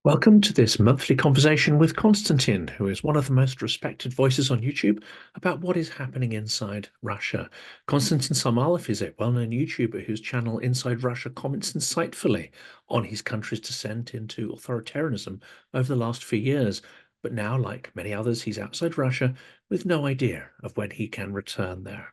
Welcome to this monthly conversation with Konstantin, who is one of the most respected voices on YouTube about what is happening inside Russia. Konstantin Samoilov is a well-known YouTuber whose channel Inside Russia comments insightfully on his country's descent into authoritarianism over the last few years. But now, like many others, he's outside Russia with no idea of when he can return there.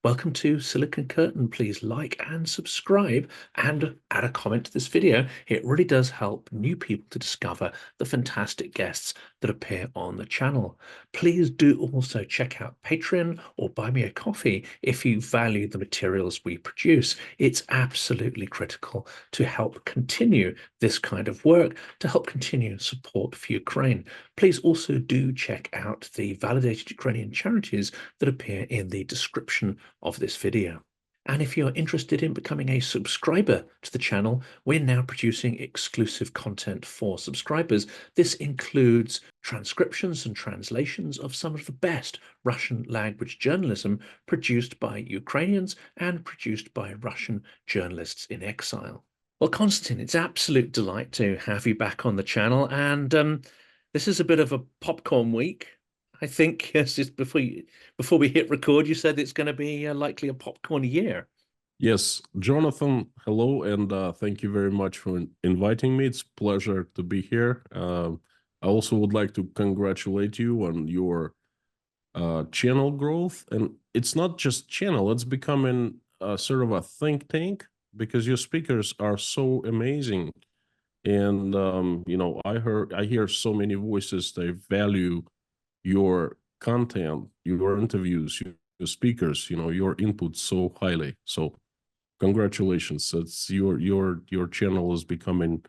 Welcome to Silicon Curtain. Please like and subscribe and add a comment to this video. It really does help new people to discover the fantastic guests that appear on the channel. Please do also check out Patreon or Buy Me a Coffee if you value the materials we produce. It's absolutely critical to help continue this kind of work, to help continue support for Ukraine. Please also do check out the validated Ukrainian charities that appear in the description of this video. And if you're interested in becoming a subscriber to the channel, we're now producing exclusive content for subscribers. This includes transcriptions and translations of some of the best Russian language journalism produced by Ukrainians and produced by Russian journalists in exile. Well, Konstantin, it's absolute delight to have you back on the channel. And this is a bit of a popcorn week. I think yes, just before we hit record, you said it's going to be likely a popcorn year. Yes, Jonathan, hello, and thank you very much for inviting me. It's a pleasure to be here. I also would like to congratulate you on your channel growth. And it's not just channel, it's becoming sort of a think tank because your speakers are so amazing. And, I hear so many voices, they value your content, your interviews, your speakers, your input so highly. So congratulations. It's your channel is becoming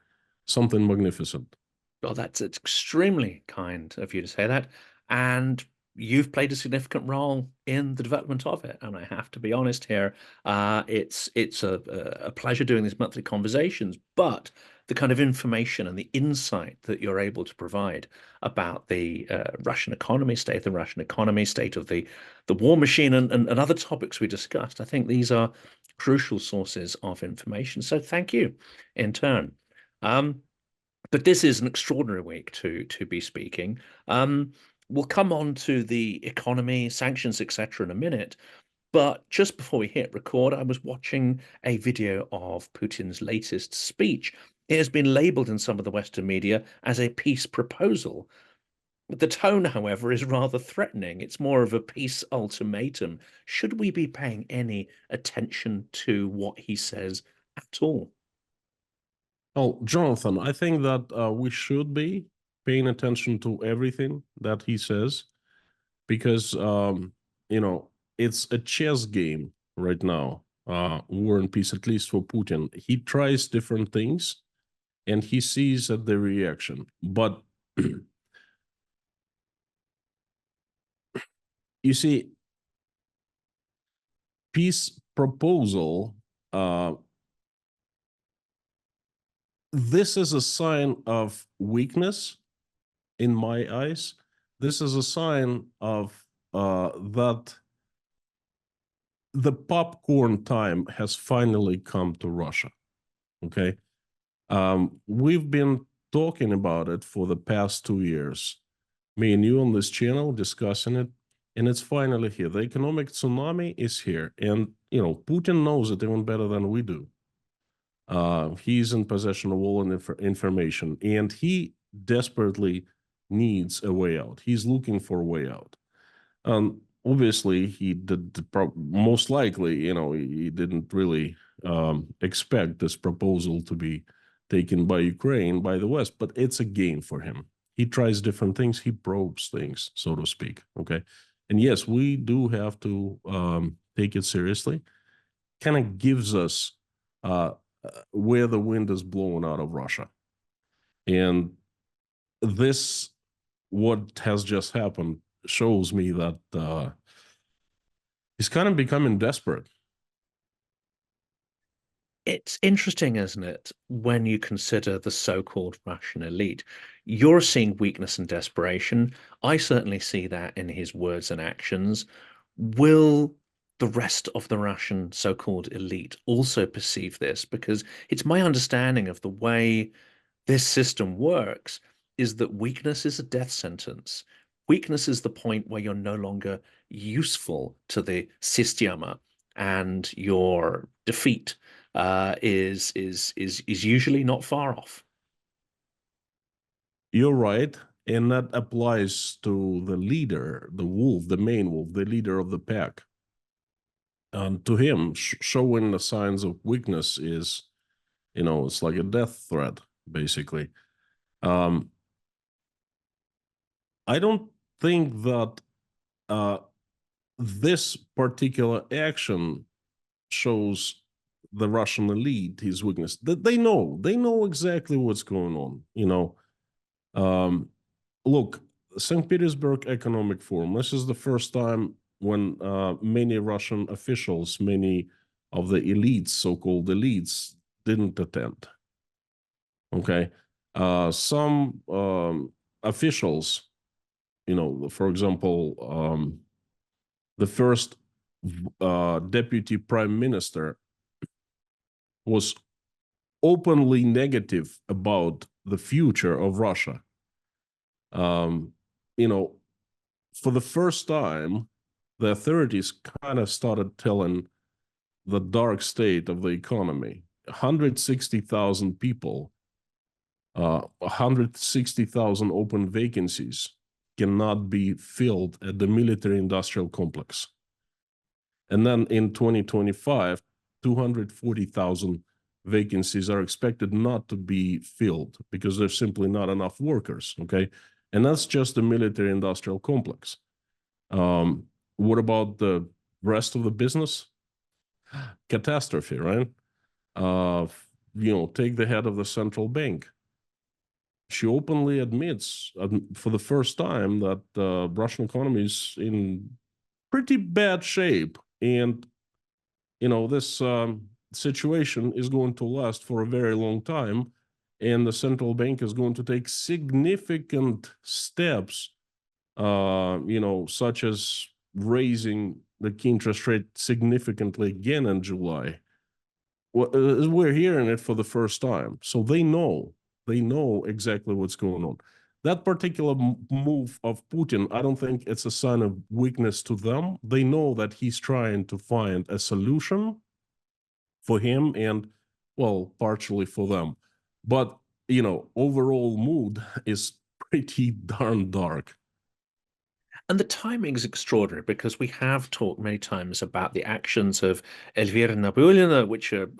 something magnificent. Well, that's extremely kind of you to say that. And you've played a significant role in the development of it. And I have to be honest here, it's a pleasure doing these monthly conversations, but the kind of information and the insight that you're able to provide about the Russian economy, state of the Russian economy, state of the war machine, and other topics we discussed, I think these are crucial sources of information. So thank you in turn. But this is an extraordinary week to be speaking. We'll come on to the economy, sanctions, etc. in a minute. But just before we hit record, I was watching a video of Putin's latest speech. It has been labeled in some of the Western media as a peace proposal. The tone, however, is rather threatening. It's more of a peace ultimatum. Should we be paying any attention to what he says at all? Oh, Jonathan, I think that we should be paying attention to everything that he says because, it's a chess game right now, war and peace, at least for Putin. He tries different things and he sees at the reaction. But you see, peace proposal, this is a sign of weakness in my eyes. This is a sign of that the popcorn time has finally come to Russia. Okay. We've been talking about it for the past 2 years, me and you on this channel discussing it, and it's finally here. The economic tsunami is here, and Putin knows it even better than we do. He's in possession of all information, and he desperately needs a way out. He's looking for a way out. Obviously, he did most likely, he didn't really expect this proposal to be taken by Ukraine, by the West, but it's a game for him. He tries different things. He probes things, so to speak. Okay. And yes, we do have to take it seriously. Kind of gives us where the wind is blowing out of Russia. And this, what has just happened, shows me that he's kind of becoming desperate. It's interesting, isn't it, when you consider the so-called Russian elite. You're seeing weakness and desperation. I certainly see that in his words and actions. Will the rest of the Russian so-called elite also perceive this? Because it's my understanding of the way this system works is that weakness is a death sentence. Weakness is the point where you're no longer useful to the systema, and your defeat is usually not far off. You're right, and that applies to the leader, the wolf, the main wolf, the leader of the pack. And to him, showing the signs of weakness is, it's like a death threat, basically. Um, I don't think that this particular action shows the Russian elite his weakness. They know exactly what's going on. Look, St. Petersburg Economic Forum. This is the first time when many Russian officials, many of the elites, so-called elites, didn't attend. Okay, some officials, for example, the first deputy prime minister was openly negative about the future of Russia. You know, for the first time, the authorities kind of started telling the dark state of the economy. 160,000 people, 160,000 open vacancies cannot be filled at the military industrial complex. And then in 2025, 240,000 vacancies are expected not to be filled because there's simply not enough workers, okay? And that's just the military industrial complex. What about the rest of the business? Catastrophe, right? Take the head of the central bank. She openly admits for the first time that the Russian economy is in pretty bad shape. And, this situation is going to last for a very long time. And the central bank is going to take significant steps, such as raising the key interest rate significantly again in July. We're hearing it for the first time. So they know exactly what's going on. That particular move of Putin, I don't think it's a sign of weakness to them. They know that he's trying to find a solution for him and, well, partially for them. But, overall mood is pretty darn dark. And the timing is extraordinary because we have talked many times about the actions of Elvira Nabiullina, which are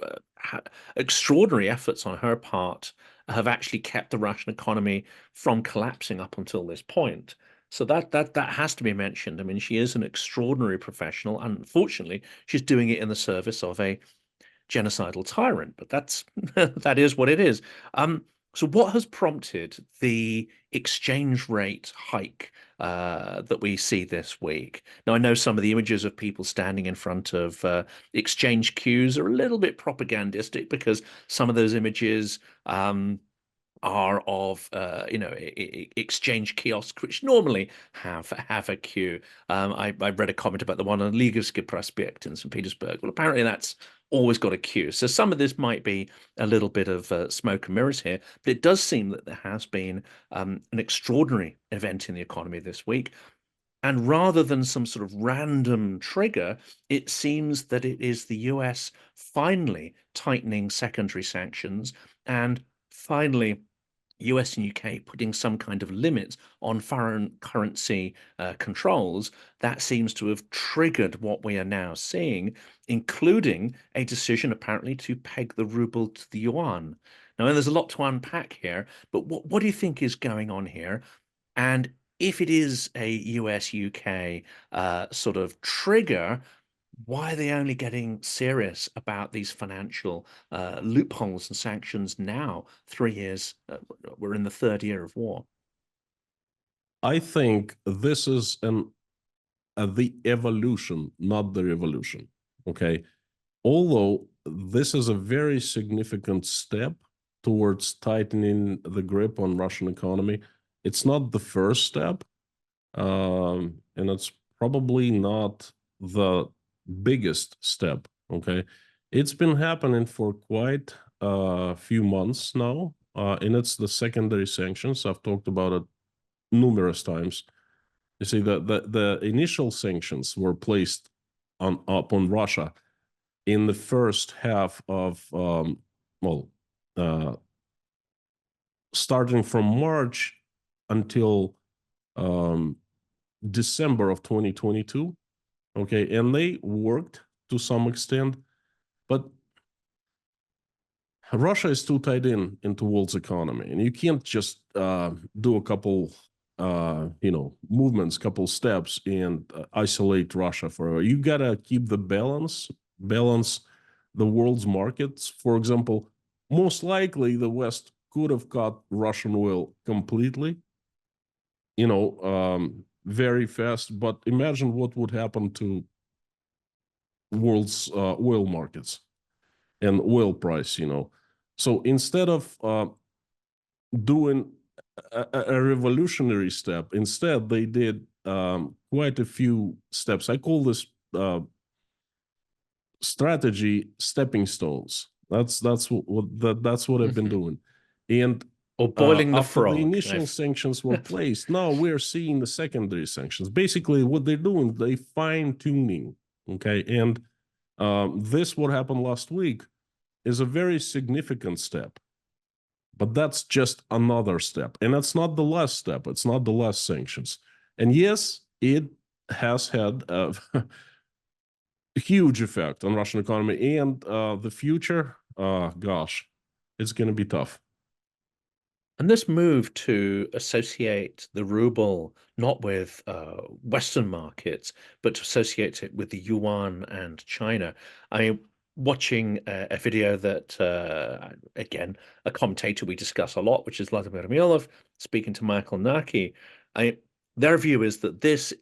extraordinary efforts on her part have actually kept the Russian economy from collapsing up until this point. So that has to be mentioned. I mean, she is an extraordinary professional. Unfortunately, she's doing it in the service of a genocidal tyrant, but that is what it is. So what has prompted the exchange rate hike that we see this week? Now, I know some of the images of people standing in front of exchange queues are a little bit propagandistic because some of those images are of exchange kiosks which normally have a queue. I read a comment about the one on Ligovsky Prospect in St. Petersburg. Well, apparently that's always got a queue. So some of this might be a little bit of smoke and mirrors here, but it does seem that there has been an extraordinary event in the economy this week. And rather than some sort of random trigger, it seems that it is the US finally tightening secondary sanctions and finally US and UK putting some kind of limits on foreign currency controls. That seems to have triggered what we are now seeing, including a decision apparently to peg the ruble to the yuan. Now, there's a lot to unpack here, but what do you think is going on here? And if it is a US UK sort of trigger, why are they only getting serious about these financial loopholes and sanctions now? 3 years, we're in the third year of war. I think this is the evolution, not the revolution. Okay. Although this is a very significant step towards tightening the grip on Russian economy, it's not the first step, and it's probably not the biggest step. Okay, it's been happening for quite a few months now. and it's the secondary sanctions. I've talked about it numerous times. You see, the initial sanctions were placed upon Russia in the first half of, starting from March until December of 2022. Okay, and they worked to some extent, but Russia is too tied into world's economy, and you can't just do a couple, movements, couple steps, and isolate Russia forever. You gotta keep the balance the world's markets. For example, most likely the West could have cut Russian oil completely, very fast. But imagine what would happen to world's oil markets and oil price. So instead of doing a revolutionary step, instead they did quite a few steps. I call this strategy stepping stones. That's what I've been doing. And or boiling the after frog. the initial sanctions were placed, now we're seeing the secondary sanctions. Basically, what they're doing, they fine-tuning. Okay, and this what happened last week is a very significant step, but that's just another step, and it's not the last step. It's not the last sanctions. And yes, it has had a huge effect on Russian economy and the future. Gosh, it's going to be tough. And this move to associate the ruble not with Western markets, but to associate it with the yuan and China. I mean, watching a video that, again, a commentator we discuss a lot, which is Vladimir Milov, speaking to Michael Naki, their view is that this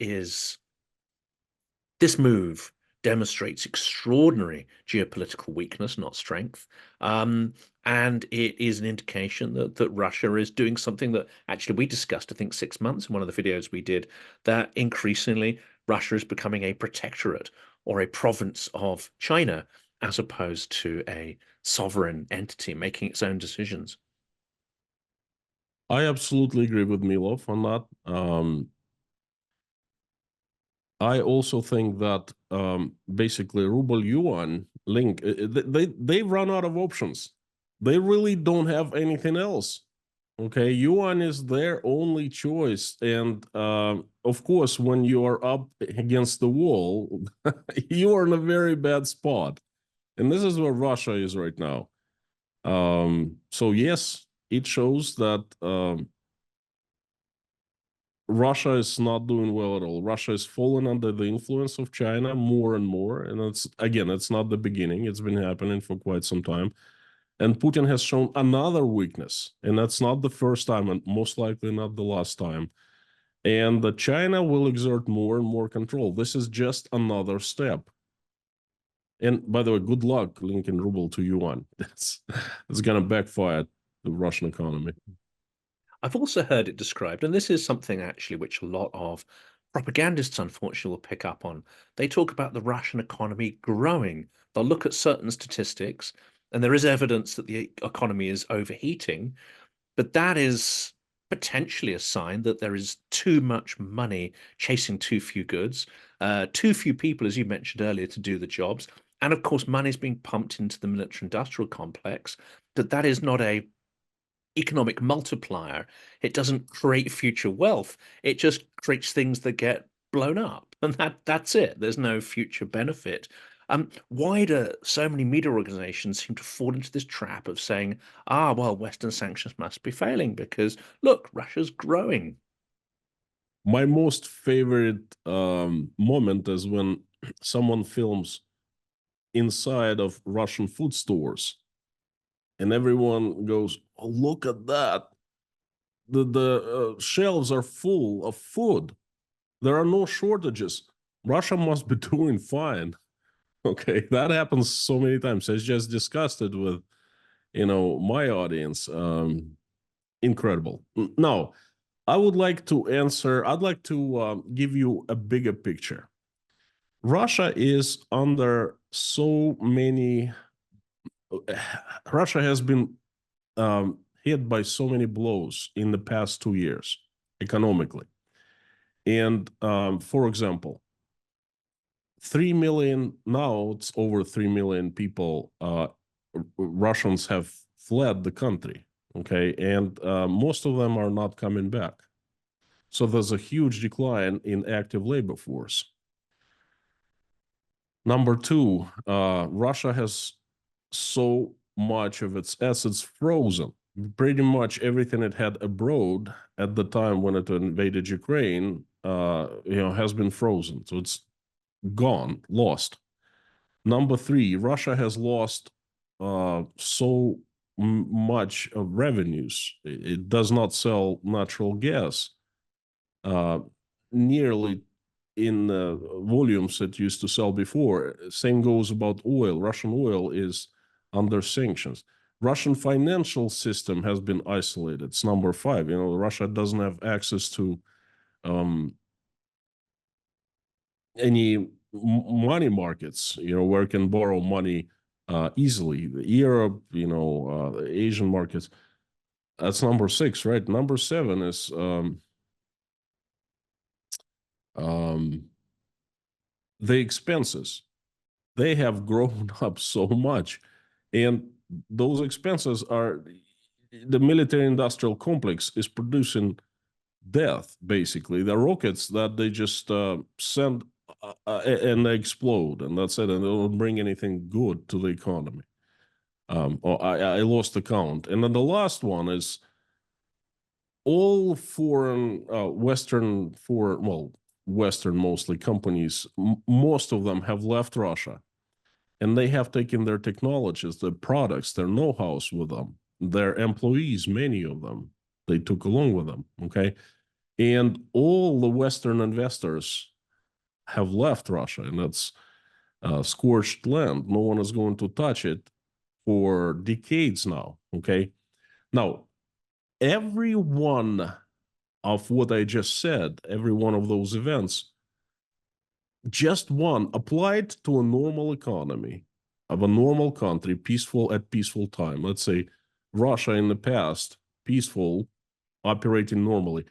move demonstrates extraordinary geopolitical weakness, not strength. And it is an indication that Russia is doing something that actually we discussed, I think, 6 months in one of the videos we did, that increasingly Russia is becoming a protectorate or a province of China, as opposed to a sovereign entity making its own decisions. I absolutely agree with Milov on that. I also think that basically ruble yuan link, they run out of options. They really don't have anything else. Okay, yuan is their only choice, and of course, when you are up against the wall, you are in a very bad spot, and this is where Russia is right now. So yes, it shows that Russia is not doing well at all. Russia is falling under the influence of China more and more. And it's not the beginning. It's been happening for quite some time. And Putin has shown another weakness. And that's not the first time, and most likely not the last time. And China will exert more and more control. This is just another step. And by the way, good luck linking ruble to yuan. It's going to backfire the Russian economy. I've also heard it described, and this is something actually which a lot of propagandists unfortunately will pick up on. They talk about the Russian economy growing. They'll look at certain statistics, and there is evidence that the economy is overheating, but that is potentially a sign that there is too much money chasing too few goods, too few people, as you mentioned earlier, to do the jobs. And of course, money is being pumped into the military industrial complex, that is not a economic multiplier. It doesn't create future wealth. It just creates things that get blown up, and that's it. There's no future benefit. Why do so many media organizations seem to fall into this trap of saying, well, Western sanctions must be failing because look, Russia's growing? My most favorite moment is when someone films inside of Russian food stores, and everyone goes, "Oh, look at that! The shelves are full of food. There are no shortages. Russia must be doing fine." Okay, that happens so many times. I just discussed it with, my audience. Incredible. Now, I'd like to give you a bigger picture. Russia is under so many, Russia has been hit by so many blows in the past 2 years economically. And for example, 3 million, now it's over 3 million people, Russians have fled the country, okay? And most of them are not coming back. So there's a huge decline in active labor force. Number two, Russia has so much of its assets frozen. Pretty much everything it had abroad at the time when it invaded Ukraine, has been frozen. So it's gone, lost. Number three, Russia has lost so much of revenues. It does not sell natural gas nearly in volumes it used to sell before. Same goes about oil. Russian oil is under sanctions. Russian financial system has been isolated. It's number five. Russia doesn't have access to any money markets, where it can borrow money easily. Europe, Asian markets. That's number six, right? Number seven is the expenses. They have grown up so much, and those expenses are, the military-industrial complex is producing death, basically. The rockets that they just send and they explode, and that's it, and they don't bring anything good to the economy. I lost the count. And then the last one is all foreign, Western mostly companies, most of them have left Russia, and they have taken their technologies, their products, their know-hows with them, their employees, many of them, they took along with them, okay? And all the Western investors have left Russia, and that's scorched land. No one is going to touch it for decades now, okay? Now, every one of what I just said, every one of those events, just one applied to a normal economy of a normal country, peaceful at peaceful time. Let's say Russia in the past, peaceful, operating normally.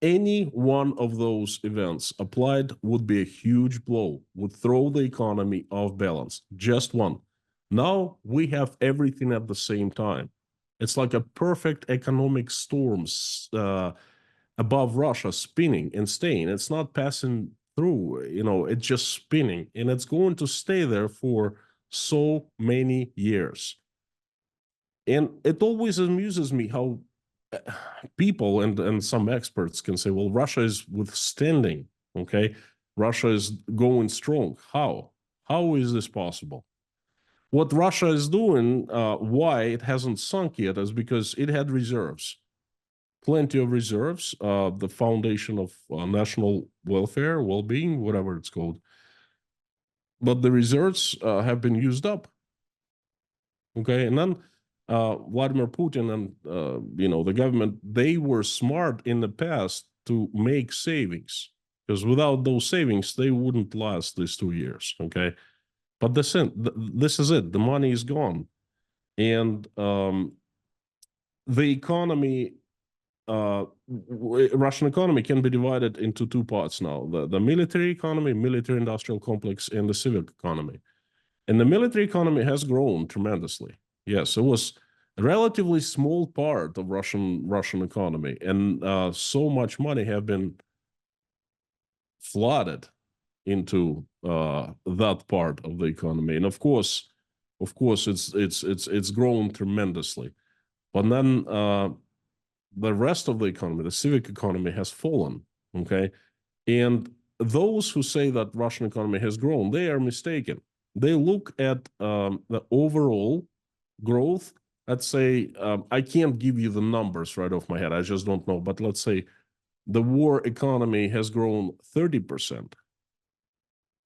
Any one of those events applied would be a huge blow, would throw the economy off balance. Just one. Now we have everything at the same time. It's like a perfect economic storm above Russia, spinning and staying. It's not passing through, it's just spinning, and it's going to stay there for so many years. And it always amuses me how people and some experts can say, well, Russia is withstanding, okay? Russia is going strong. How? How is this possible? What Russia is doing, why it hasn't sunk yet, is because it had reserves. Plenty of reserves, the foundation of national welfare, well-being, whatever it's called. But the reserves have been used up. Okay, and then Vladimir Putin and the government, they were smart in the past to make savings, because without those savings, they wouldn't last these 2 years. Okay, but this is it. The money is gone, and the economy. Russian economy can be divided into two parts now: the military economy, military-industrial complex, and the civic economy. And the military economy has grown tremendously. Yes, it was a relatively small part of Russian economy, and so much money have been flooded into that part of the economy. And of course, it's grown tremendously. But then the rest of the economy, the civic economy, has fallen. Okay, and those who say that Russian economy has grown, they are mistaken. They look at the overall growth. Let's say, I can't give you the numbers right off my head, I just don't know, but let's say the war economy has grown 30%,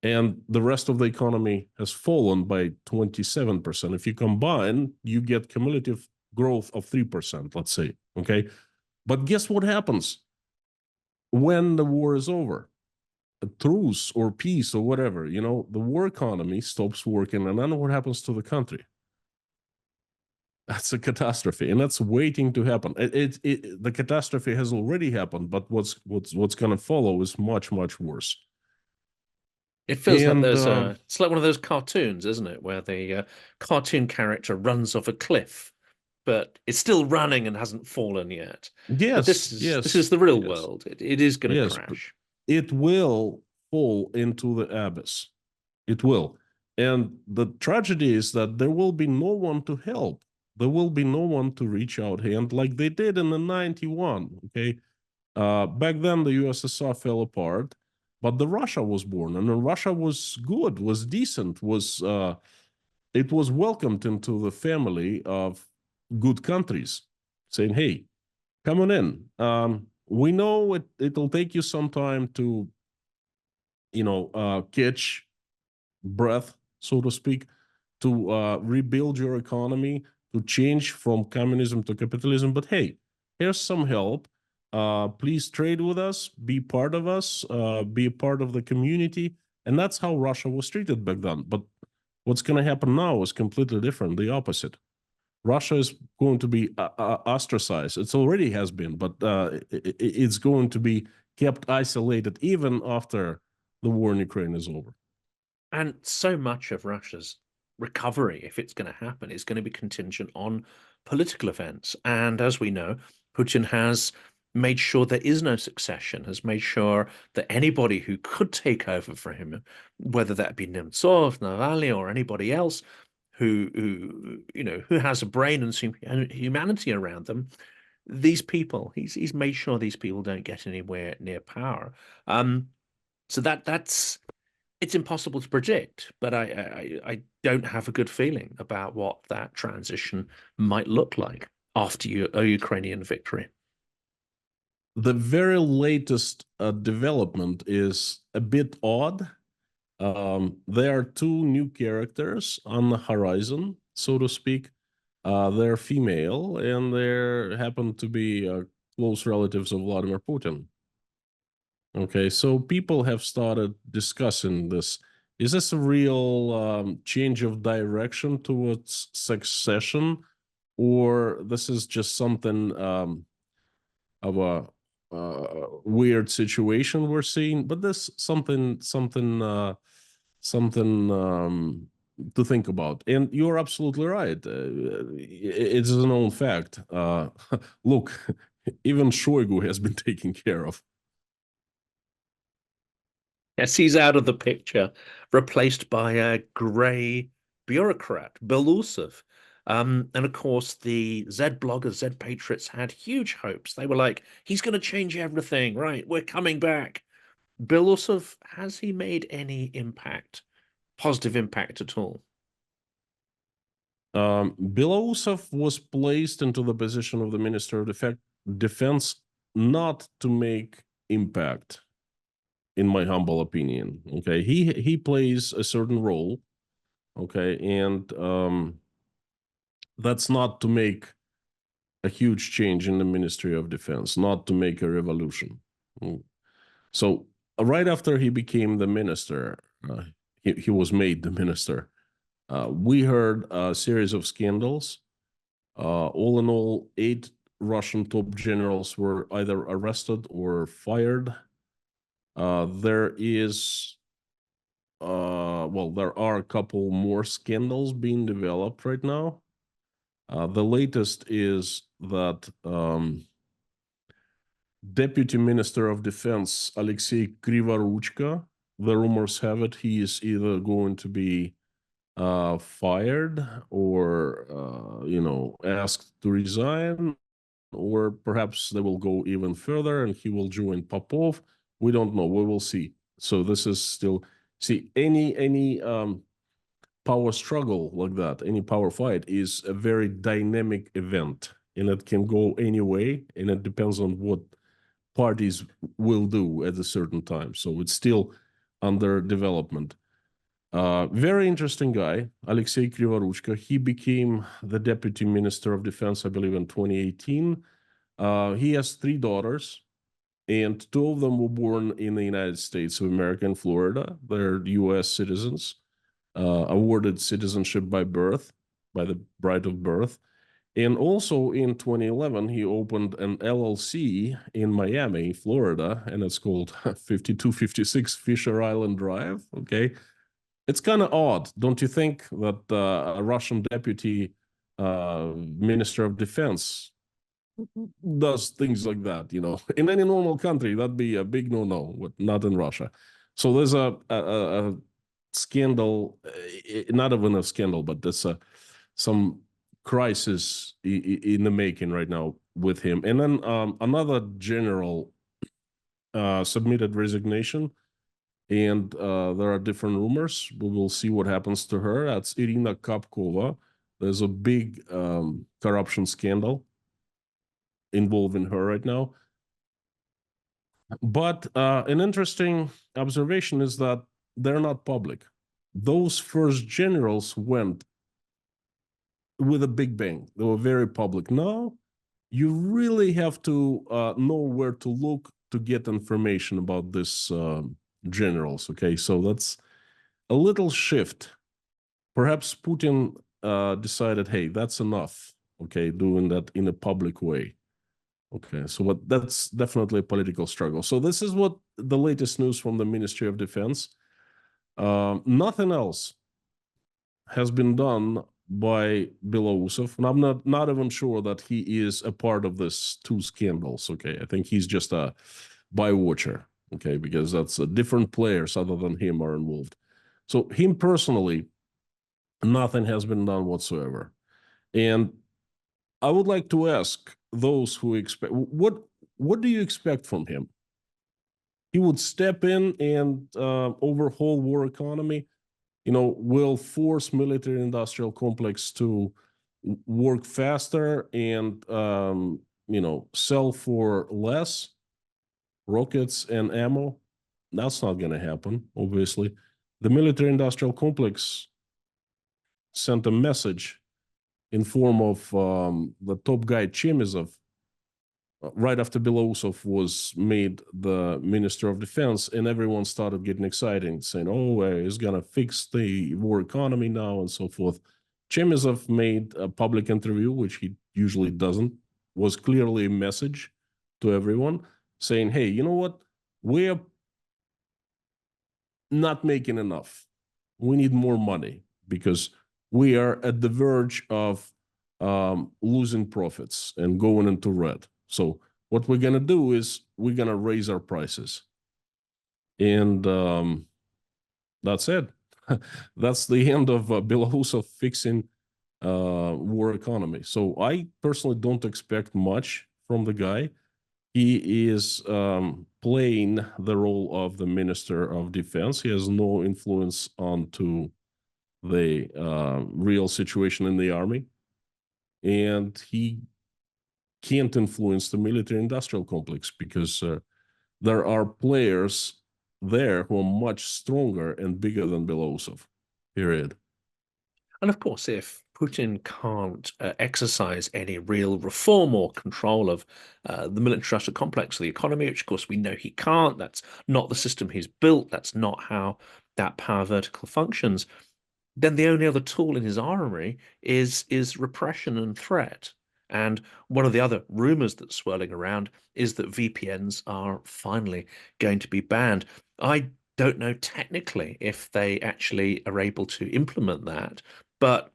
and the rest of the economy has fallen by 27%. If you combine, you get cumulative growth of 3%, let's say, okay? But guess what happens when the war is over? A truce or peace or whatever, the war economy stops working, and then what happens to the country? That's a catastrophe, and that's waiting to happen. The catastrophe has already happened, but what's going to follow is much, much worse. It feels like And there's it's like one of those cartoons, isn't it, where the cartoon character runs off a cliff, but it's still running and hasn't fallen yet. But yes, this is yes, the real yes, world. It is going to yes, but crash. it will fall into the abyss. It will. And the tragedy is that there will be no one to help. There will be no one to reach out hand like they did in the 91. Okay. Back then, the USSR fell apart, but the Russia was born, and then Russia was good, was decent, it was welcomed into the family of good countries, saying, "Hey, come on in. We know it'll take you some time to, catch breath, so to speak, to rebuild your economy, to change from communism to capitalism. But hey, here's some help. Please trade with us, be part of us, be a part of the community." And that's how Russia was treated back then. But what's going to happen now is completely different, the opposite. Russia is going to be ostracized. It already has been, but it's going to be kept isolated even after the war in Ukraine is over. And so much of Russia's recovery, if it's going to happen, is going to be contingent on political events. And as we know, Putin has made sure there is no succession, has made sure that anybody who could take over for him, whether that be Nemtsov, Navalny, or anybody else who has a brain and some humanity around them, these people, he's made sure these people don't get anywhere near power. So that's it's impossible to predict, but I don't have a good feeling about what that transition might look like after a Ukrainian victory. The very latest development is a bit odd. There are two new characters on the horizon, so to speak. They're female, and they happen to be close relatives of Vladimir Putin. Okay, so people have started discussing this. Is this a real change of direction towards succession, or this is just something of a weird situation we're seeing? But this something to think about. And you're absolutely right. It's a known fact. Look, even Shoigu has been taken care of. Yes, he's out of the picture, replaced by a grey bureaucrat, Belousov. And of course, the Z bloggers, Z patriots had huge hopes. They were like, he's going to change everything, right? We're coming back. Belousov, has he made any impact, positive impact at all? Belousov was placed into the position of the Minister of Defense not to make impact, in my humble opinion. Okay, he plays a certain role. Okay, and that's not to make a huge change in the Ministry of Defense, not to make a revolution. So right after he became the minister, he was made the minister. We heard a series of scandals. All in all, 8 Russian top generals were either arrested or fired. There are a couple more scandals being developed right now. The latest is that Deputy Minister of Defense Alexei Krivoruchka, the rumors have it, he is either going to be fired or asked to resign, or perhaps they will go even further and he will join Popov. We don't know. We will see. So this is still any power struggle like that, any power fight is a very dynamic event, and it can go any way, and it depends on what parties will do at a certain time. So it's still under development. Very interesting guy, Alexei Krivoruchka. He became the Deputy Minister of Defense, I believe, in 2018. He has 3 daughters, and 2 of them were born in the United States of America and Florida. They're U.S. citizens, awarded citizenship by birth, by the right of birth. And also in 2011, he opened an LLC in Miami, Florida, and it's called 5256 Fisher Island Drive. Okay. It's kind of odd, don't you think, that a Russian deputy minister of defense does things like that? In any normal country, that'd be a big no-no, but not in Russia. So there's a scandal, not even a scandal, but there's some crisis in the making right now with him. And then another general submitted resignation, and there are different rumors. We will see what happens to her. That's Irina Kapkova. There's a big corruption scandal involving her right now. But an interesting observation is that they're not public. Those first generals went with a big bang. They were very public. Now, you really have to know where to look to get information about this generals. Okay, so that's a little shift. Perhaps Putin decided, hey, that's enough. Okay, doing that in a public way. Okay, so that's definitely a political struggle. So this is what the latest news from the Ministry of Defense. Nothing else has been done by Belousov, and I'm not even sure that he is a part of this two scandals. Okay, I think he's just a by-watcher. Okay, because that's different players other than him are involved. So him personally, nothing has been done whatsoever. And I would like to ask those who expect, what do you expect from him? He would step in and overhaul war economy, will force military industrial complex to work faster and, sell for less rockets and ammo. That's not going to happen, obviously. The military industrial complex sent a message in form of the top guy Chemizov right after Belousov was made the Minister of Defense, and everyone started getting excited, saying, oh, he's going to fix the war economy now and so forth. Chemizov made a public interview, which he usually doesn't, was clearly a message to everyone saying, hey, you know what? We're not making enough. We need more money because we are at the verge of losing profits and going into red. So what we're going to do is we're going to raise our prices. And that's it. That's the end of Belarus fixing war economy. So I personally don't expect much from the guy. He is playing the role of the Minister of Defense. He has no influence onto the real situation in the army. And he can't influence the military-industrial complex because there are players there who are much stronger and bigger than Belousov, period. And of course, if Putin can't exercise any real reform or control of the military-industrial complex or the economy, which of course we know he can't, that's not the system he's built, that's not how that power vertical functions, then the only other tool in his armory is repression and threat. And one of the other rumors that's swirling around is that VPNs are finally going to be banned. I don't know technically if they actually are able to implement that, but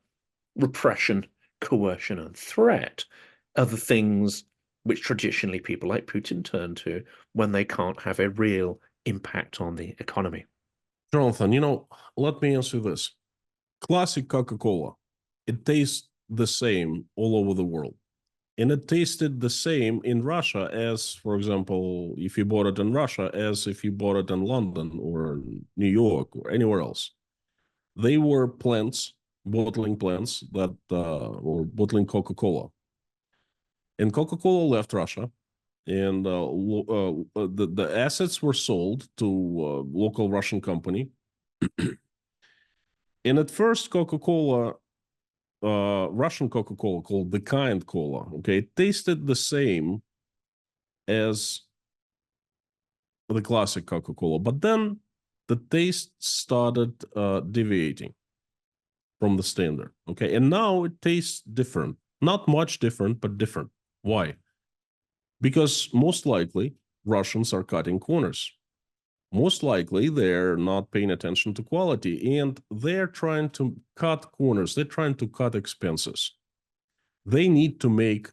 repression, coercion, and threat are the things which traditionally people like Putin turn to when they can't have a real impact on the economy. Jonathan, let me answer this. Classic Coca-Cola, it tastes the same all over the world. And it tasted the same in Russia as, for example, if you bought it in Russia, as if you bought it in London or New York or anywhere else. They were plants, bottling plants that were bottling Coca-Cola. And Coca-Cola left Russia, and the assets were sold to a local Russian company. And at first, Coca-Cola, Russian Coca-Cola called the Kind Cola, okay, it tasted the same as the classic Coca-Cola, but then the taste started deviating from the standard, okay, and now it tastes different. Not much different, but different. Why? Because most likely Russians are cutting corners. Most likely they're not paying attention to quality, and they're trying to cut corners. They're trying to cut expenses. They need to make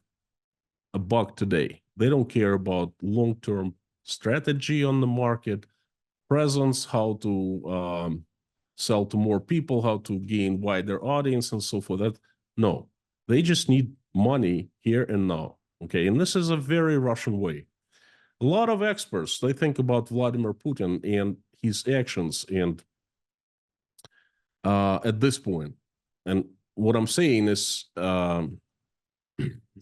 a buck today. They don't care about long-term strategy on the market, presence, how to sell to more people, how to gain wider audience, and so forth. No, they just need money here and now. Okay, and this is a very Russian way. A lot of experts, they think about Vladimir Putin and his actions, and at this point, and what I'm saying is,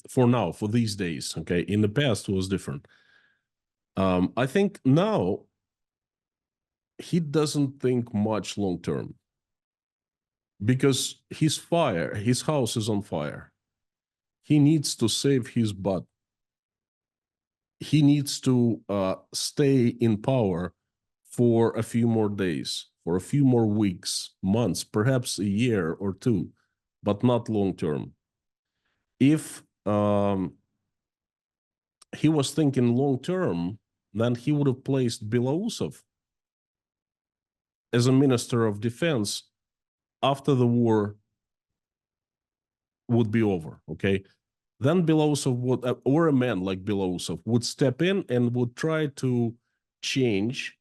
for now, for these days, okay, in the past it was different. I think now he doesn't think much long term because his house is on fire. He needs to save his butt. He needs to stay in power for a few more days, for a few more weeks, months, perhaps a year or two, but not long term. If he was thinking long term, then he would have placed Belousov as a minister of defense after the war would be over, okay? Then Belousov would, or a man like Belousov, would step in and would try to change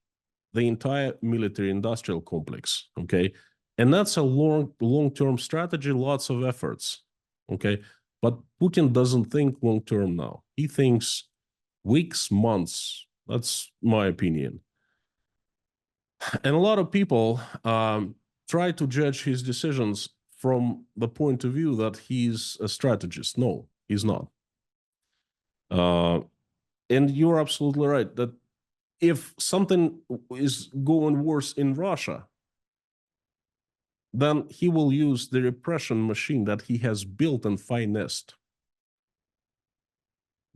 the entire military-industrial complex, okay? And that's a long-term strategy, lots of efforts, okay? But Putin doesn't think long-term now. He thinks weeks, months. That's my opinion. And a lot of people try to judge his decisions from the point of view that he's a strategist. No, he's not. And you're absolutely right that if something is going worse in Russia, then he will use the repression machine that he has built and finessed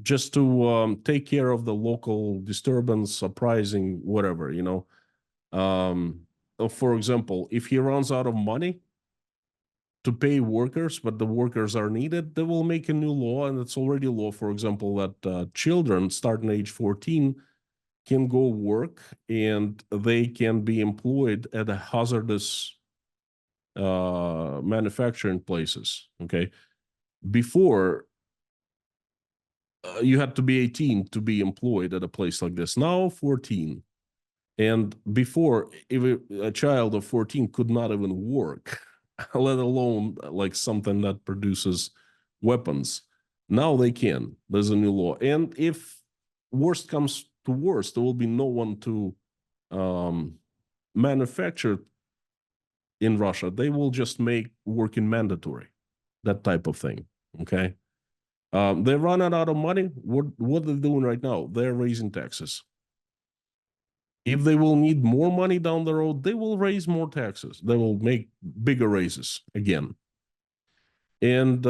just to take care of the local disturbance, uprising, whatever, you know. For example, if he runs out of money to pay workers, but the workers are needed, they will make a new law, and it's already law, for example, that children starting age 14 can go work and they can be employed at a hazardous manufacturing places, okay? Before, you had to be 18 to be employed at a place like this. Now 14. And before, if a child of 14 could not even work, let alone like something that produces weapons. Now they can. There's a new law. And if worst comes to worst, there will be no one to manufacture in Russia. They will just make working mandatory, that type of thing, okay? They run out of money. What they're doing right now, they're raising taxes. If they will need more money down the road, they will raise more taxes. They will make bigger raises again. And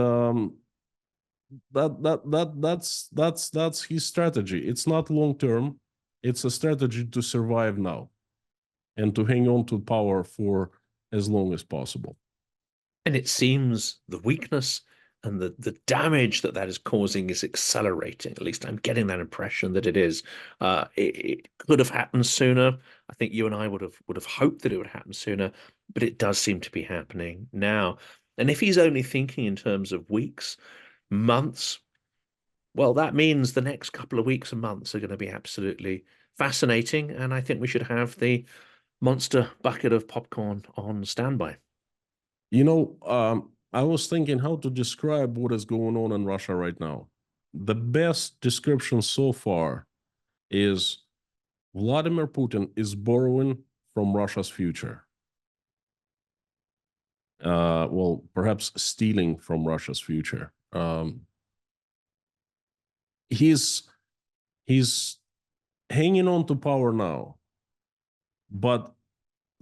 that's his strategy. It's not long term. It's a strategy to survive now and to hang on to power for as long as possible. And it seems the weakness and the damage that is causing is accelerating. At least I'm getting that impression that it is. It could have happened sooner. I think you and I would have hoped that it would happen sooner, but it does seem to be happening now. And if he's only thinking in terms of weeks, months, well, that means the next couple of weeks and months are going to be absolutely fascinating. And I think we should have the monster bucket of popcorn on standby. You know, I was thinking how to describe what is going on in Russia right now. The best description so far is Vladimir Putin is borrowing from Russia's future. Well, perhaps stealing from Russia's future. He's hanging on to power now, but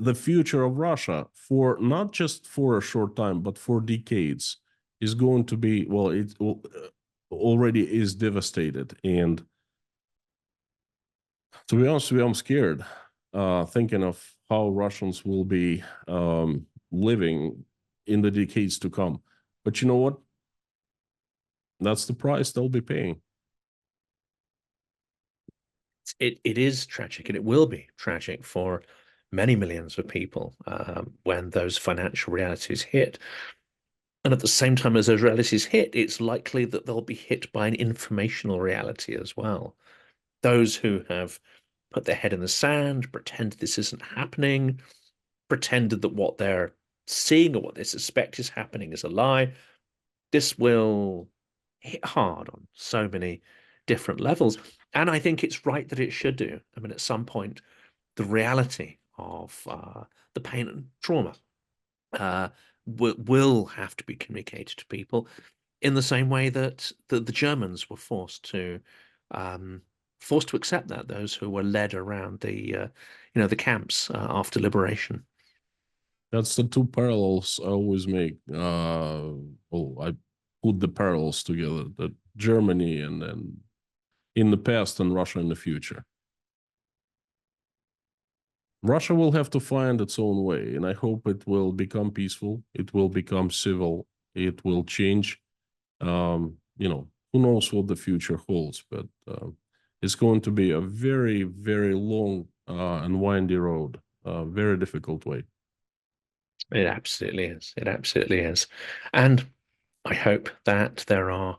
the future of Russia, for not just for a short time, but for decades, is going to be, well, it already is devastated. And to be honest with you, I'm scared thinking of how Russians will be living in the decades to come. But you know what? That's the price they'll be paying. It is tragic, and it will be tragic for many millions of people when those financial realities hit. And at the same time as those realities hit, it's likely that they'll be hit by an informational reality as well. Those who have put their head in the sand, pretend this isn't happening, pretended that what they're seeing or what they suspect is happening is a lie, this will hit hard on so many different levels. And I think it's right that it should do. I mean, at some point, the reality of the pain and trauma will have to be communicated to people in the same way that the Germans were forced to accept that, those who were led around the camps after liberation. That's the two parallels I always make. I put the parallels together, that Germany and then in the past and Russia in the future. Russia will have to find its own way, and I hope it will become peaceful. It will become civil. It will change. Who knows what the future holds, but it's going to be a very, very long and windy road, a very difficult way. It absolutely is. It absolutely is. And I hope that there are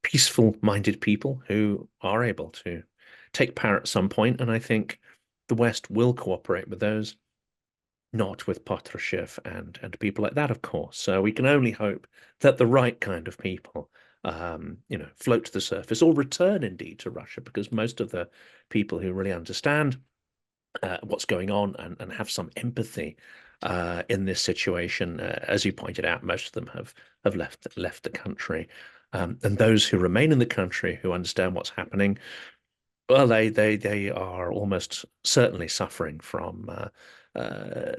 peaceful-minded people who are able to take power at some point, and I think the West will cooperate with those, not with Patrushev and people like that, of course. So we can only hope that the right kind of people, float to the surface or return indeed to Russia, because most of the people who really understand what's going on and have some empathy in this situation, as you pointed out, most of them have left the country. And those who remain in the country who understand what's happening, well, they are almost certainly suffering from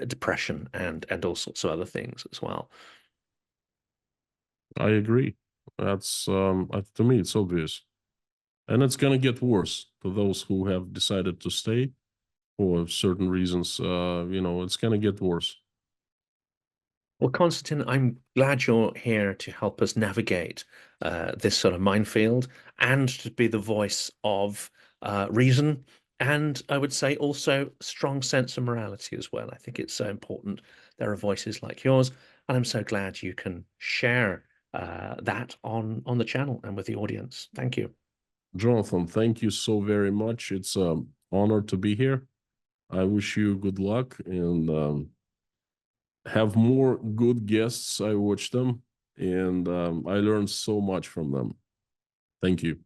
depression and all sorts of other things as well. I agree. That's to me, it's obvious, and it's gonna get worse to those who have decided to stay for certain reasons. It's gonna get worse. Well, Konstantin, I'm glad you're here to help us navigate this sort of minefield and to be the voice of reason. And I would say also strong sense of morality as well. I think it's so important there are voices like yours, and I'm so glad you can share that on the channel and with the audience. Thank you. Jonathan, thank you so very much. It's an honor to be here. I wish you good luck and have more good guests. I watch them and I learned so much from them. Thank you.